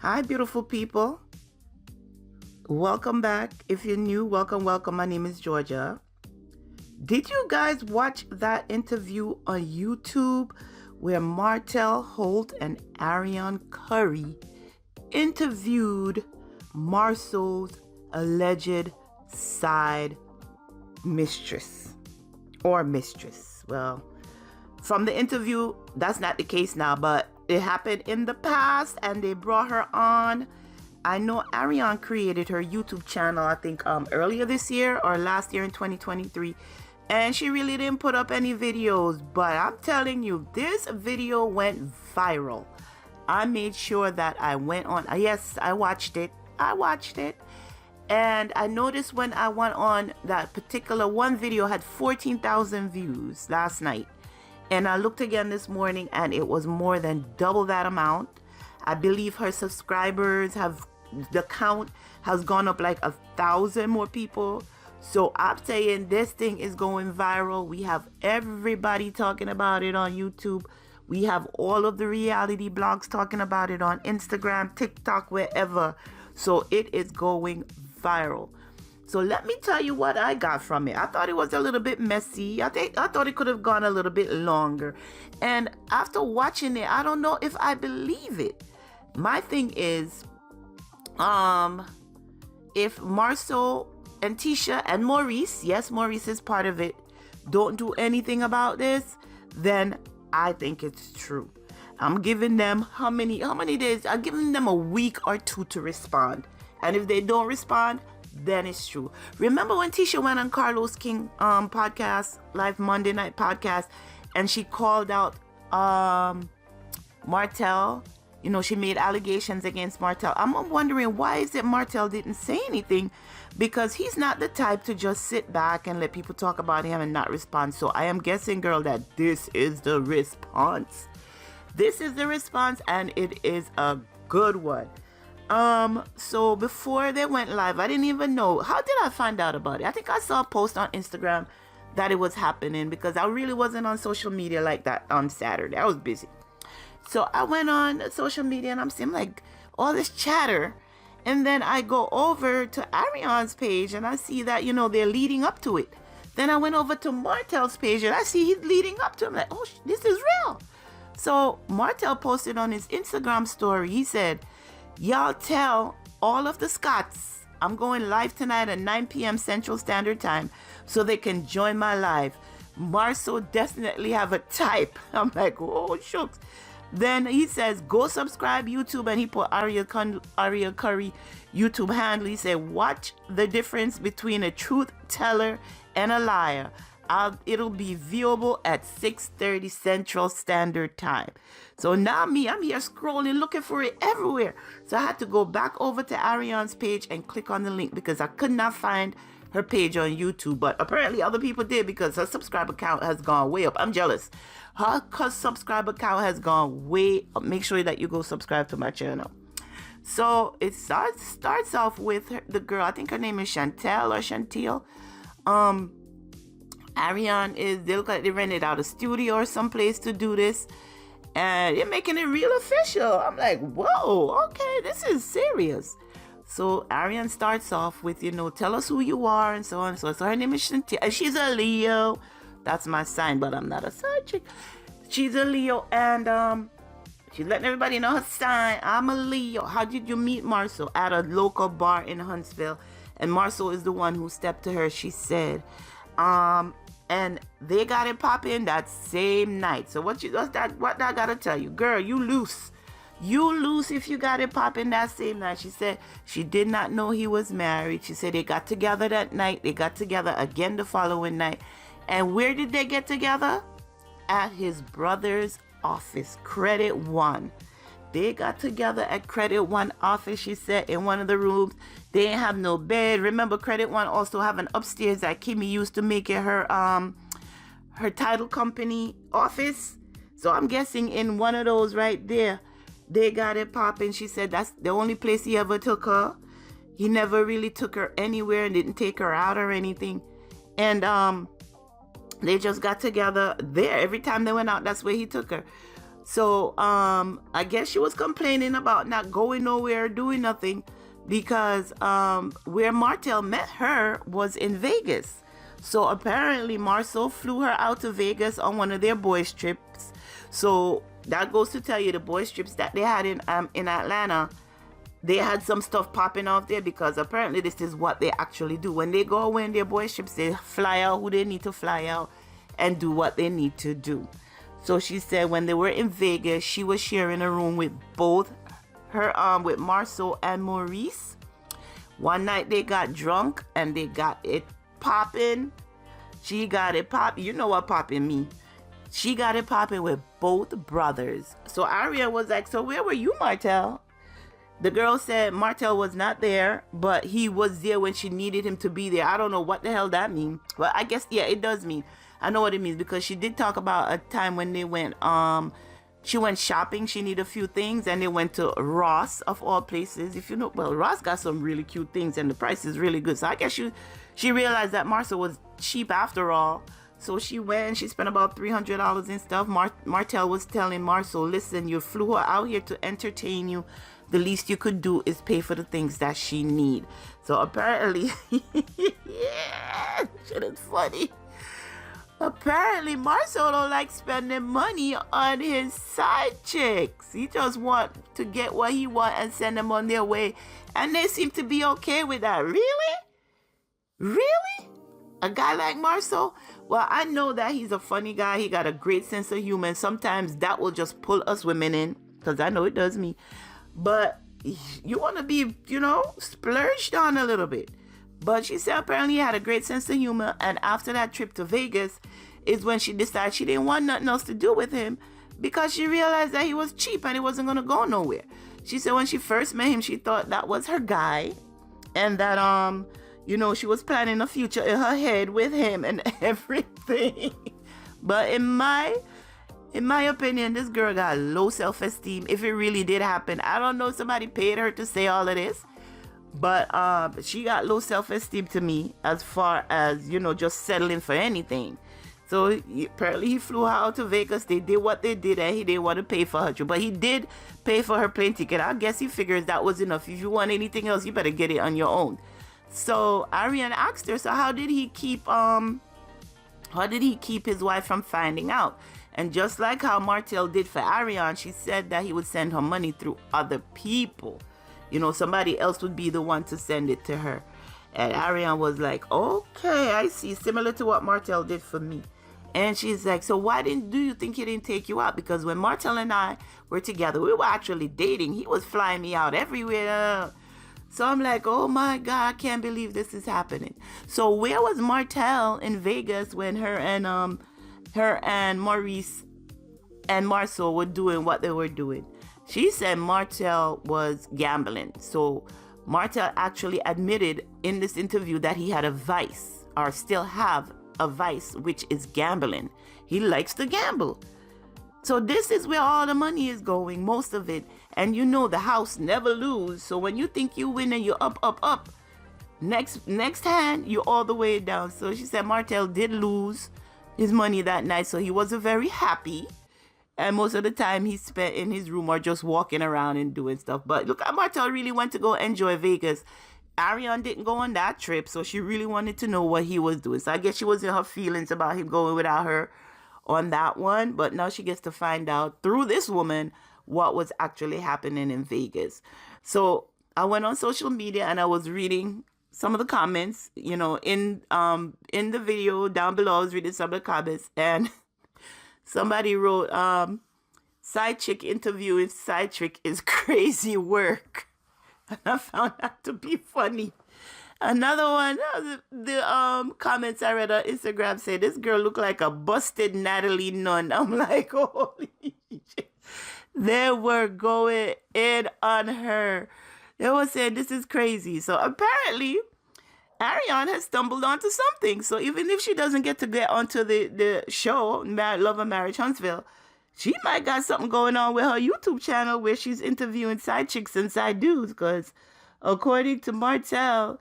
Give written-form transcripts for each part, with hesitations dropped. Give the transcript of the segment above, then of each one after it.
Hi, beautiful people. Welcome back. If you're new, welcome. My name is Georgia. Did you guys watch that interview on YouTube where Martell Holt and Arionne interviewed Marsau's alleged side mistress or mistress? Well, from the interview, that's not the case now, but it happened in the past and they brought her on. I know Arionne created her YouTube channel, I think earlier this year or last year in 2023. And she really didn't put up any videos. But I'm telling you, this video went viral. I made sure that I went on. Yes, I watched it. And I noticed when I went on, that particular one video had 14,000 views last night. And I looked again this morning and it was more than double that amount. I believe her subscribers the count has gone up like 1,000 more people. So I'm saying this thing is going viral. We have everybody talking about it on YouTube. We have all of the reality blogs talking about it on Instagram, TikTok, wherever. So it is going viral. So let me tell you what I got from it. I thought it was a little bit messy. I thought it could have gone a little bit longer. And after watching it, I don't know if I believe it. My thing is, if Marsau and Tisha and Maurice, yes, Maurice is part of it, don't do anything about this, then I think it's true. I'm giving them how many days? I'm giving them a week or two to respond. And if they don't respond, then it's true. Remember when Tisha went on Carlos King podcast, live Monday night podcast, and she called out Martell? You know, she made allegations against Martell. I'm wondering, why is it Martell didn't say anything? Because he's not the type to just sit back and let people talk about him and not respond. So I am guessing, girl, that this is the response. This is the response, and it is a good one. So before they went live, I didn't even know. How did I find out about it? I think I saw a post on Instagram that it was happening because I really wasn't on social media like that on Saturday. I was busy. So I went on social media and I'm seeing like all this chatter. And then I go over to Arionne's page and I see that, you know, they're leading up to it. Then I went over to Martell's page and I see he's leading up to it. I'm like, oh, this is real. So Martell posted on his Instagram story. He said, y'all tell all of the Scots I'm going live tonight at 9 p.m. Central Standard Time so they can join my live. Marsau definitely have a type. I'm like, oh, shucks. Then he says, go subscribe YouTube, and he put Ariel Curry YouTube handle. He said, watch the difference between a truth teller and a liar. It'll be viewable at 6:30 Central Standard Time. So now I'm here scrolling, looking for it everywhere. So I had to go back over to Arionne's page and click on the link because I could not find her page on YouTube. But apparently other people did because her subscriber count has gone way up. I'm jealous. Her subscriber count has gone way up. Make sure that you go subscribe to my channel. So it starts off with the girl. I think her name is Chantel or Chantil. Arionne they look like they rented out a studio or someplace to do this. And they're making it real official. I'm like, whoa, okay, this is serious. So Arionne starts off with, you know, tell us who you are and so on. So her name is Chantil. And she's a Leo. That's my sign, but I'm not a side chick. She's a Leo, and she's letting everybody know her sign. I'm a Leo. How did you meet Marsau? At a local bar in Huntsville. And Marsau is the one who stepped to her, she said. And they got it popping that same night. So what I gotta tell you? Girl, you loose. You loose if you got it popping that same night. She said she did not know he was married. She said they got together that night. They got together again the following night. And where did they get together? At his brother's office, Credit One. They got together at Credit One office, she said, in one of the rooms. They didn't have no bed. Remember, Credit One also have an upstairs that Kimmy used to make it her title company office. So I'm guessing in one of those right there, they got it popping. She said that's the only place he ever took her. He never really took her anywhere and didn't take her out or anything. And they just got together there. Every time they went out, that's where he took her. So I guess she was complaining about not going nowhere, doing nothing, because where Martell met her was in Vegas. So apparently Marsau flew her out to Vegas on one of their boys trips. So that goes to tell you the boys trips that they had in Atlanta, they had some stuff popping off there, because apparently this is what they actually do. When they go away in their boys trips, they fly out who they need to fly out and do what they need to do. So she said when they were in Vegas, she was sharing a room with both her with Marsau and Maurice. One night they got drunk and they got it popping. She got it popping. You know what popping mean. She got it popping with both brothers. So Arionne was like, so where were you, Martell? The girl said Martell was not there, but he was there when she needed him to be there. I don't know what the hell that means. Well, I guess, yeah, it does mean. I know what it means, because she did talk about a time when they went, she went shopping. She needed a few things, and they went to Ross, of all places. If you know, well, Ross got some really cute things, and the price is really good. So I guess she realized that Marsau was cheap after all. So she went and she spent about $300 and stuff. Martell was telling Marsau, listen, you flew her out here to entertain you. The least you could do is pay for the things that she need. So apparently, yeah, shit is funny. Apparently, Marsau don't like spending money on his side chicks. He just want to get what he want and send them on their way. And they seem to be okay with that. Really? Really? A guy like Marsau? Well, I know that he's a funny guy. He got a great sense of humor. And sometimes that will just pull us women in, because I know it does me. But you want to be, splurged on a little bit. But she said apparently he had a great sense of humor. And after that trip to Vegas is when she decided she didn't want nothing else to do with him, because she realized that he was cheap and he wasn't going to go nowhere. She said when she first met him, she thought that was her guy. And that, she was planning a future in her head with him and everything. But in my opinion, this girl got low self-esteem. If it really did happen, I don't know if somebody paid her to say all of this, but she got low self-esteem to me, as far as, just settling for anything. So apparently he flew her out to Vegas. They did what they did, and he didn't want to pay for her trip. But he did pay for her plane ticket. I guess he figures that was enough. If you want anything else, you better get it on your own. So Arionne asked her, so how did he keep his wife from finding out? And just like how Martell did for Arionne, she said that he would send her money through other people. Somebody else would be the one to send it to her. And Arionne was like, okay, I see. Similar to what Martell did for me. And she's like, so why do you think he didn't take you out? Because when Martell and I were together, we were actually dating. He was flying me out everywhere. So I'm like, oh my God, I can't believe this is happening. So where was Martell in Vegas when her and Maurice and Marsau were doing what they were doing? She said Martell was gambling. So Martell actually admitted in this interview that he had a vice, or still have a vice, which is gambling. He likes to gamble. So this is where all the money is going, most of it. And the house never lose. So when you think you win and you're up, up, up, next hand, you're all the way down. So she said Martell did lose his money that night, so he wasn't very happy. And most of the time he spent in his room or just walking around and doing stuff. But look, Martell really went to go enjoy Vegas. Arionne didn't go on that trip, so she really wanted to know what he was doing. So I guess she was in her feelings about him going without her on that one. But now she gets to find out through this woman what was actually happening in Vegas. So I went on social media and I was reading some of the comments, in the video down below. I was reading some of the comments, and somebody wrote, side chick interviewing side chick is crazy work. And I found that to be funny. Another one, the comments I read on Instagram said, this girl looked like a busted Natalie Nunn. I'm like, holy shit. They were going in on her. They were saying this is crazy. So apparently, Arionne has stumbled onto something. So even if she doesn't get onto the show, Love and Marriage Huntsville, she might got something going on with her YouTube channel where she's interviewing side chicks and side dudes. Because according to Martell,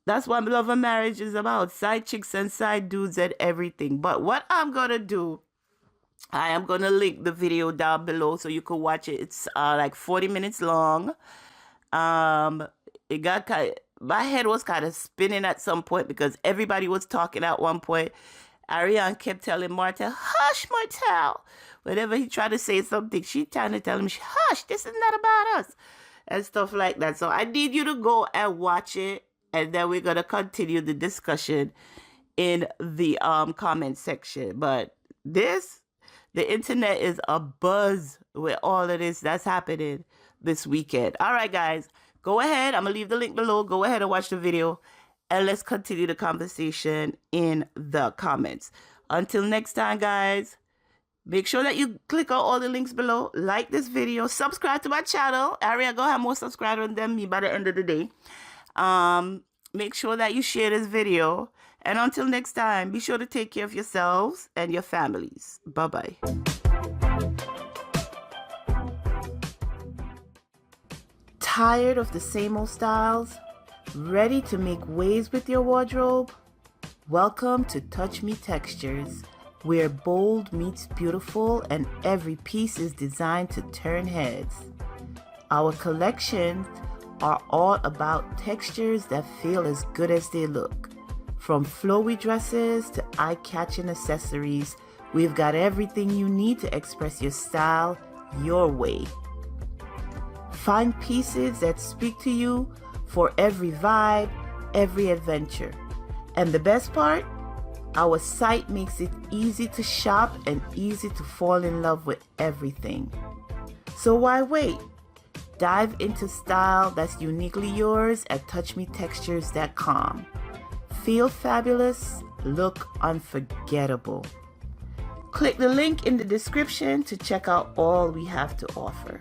that's what Love and Marriage is about. Side chicks and side dudes and everything. But what I'm going to do I am going to link the video down below so you can watch it. It's like 40 minutes long. It got my head was kind of spinning at some point because everybody was talking at one point. Arionne kept telling Martell, hush, Martell. Whenever he tried to say something, she trying to tell him, hush, this is not about us. And stuff like that. So I need you to go and watch it. And then we're going to continue the discussion in the comment section. But the internet is a buzz with all of this that's happening this weekend. All right, guys, go ahead. I'm going to leave the link below. Go ahead and watch the video. And let's continue the conversation in the comments. Until next time, guys, make sure that you click on all the links below. Like this video. Subscribe to my channel. Ariane gonna have more subscribers than me by the end of the day. Make sure that you share this video. And until next time, be sure to take care of yourselves and your families. Bye-bye. Tired of the same old styles? Ready to make waves with your wardrobe? Welcome to Touch Me Textures, where bold meets beautiful and every piece is designed to turn heads. Our collections are all about textures that feel as good as they look. From flowy dresses to eye-catching accessories, we've got everything you need to express your style your way. Find pieces that speak to you for every vibe, every adventure. And the best part? Our site makes it easy to shop and easy to fall in love with everything. So why wait? Dive into style that's uniquely yours at touchmetextures.com. Feel fabulous, look unforgettable. Click the link in the description to check out all we have to offer.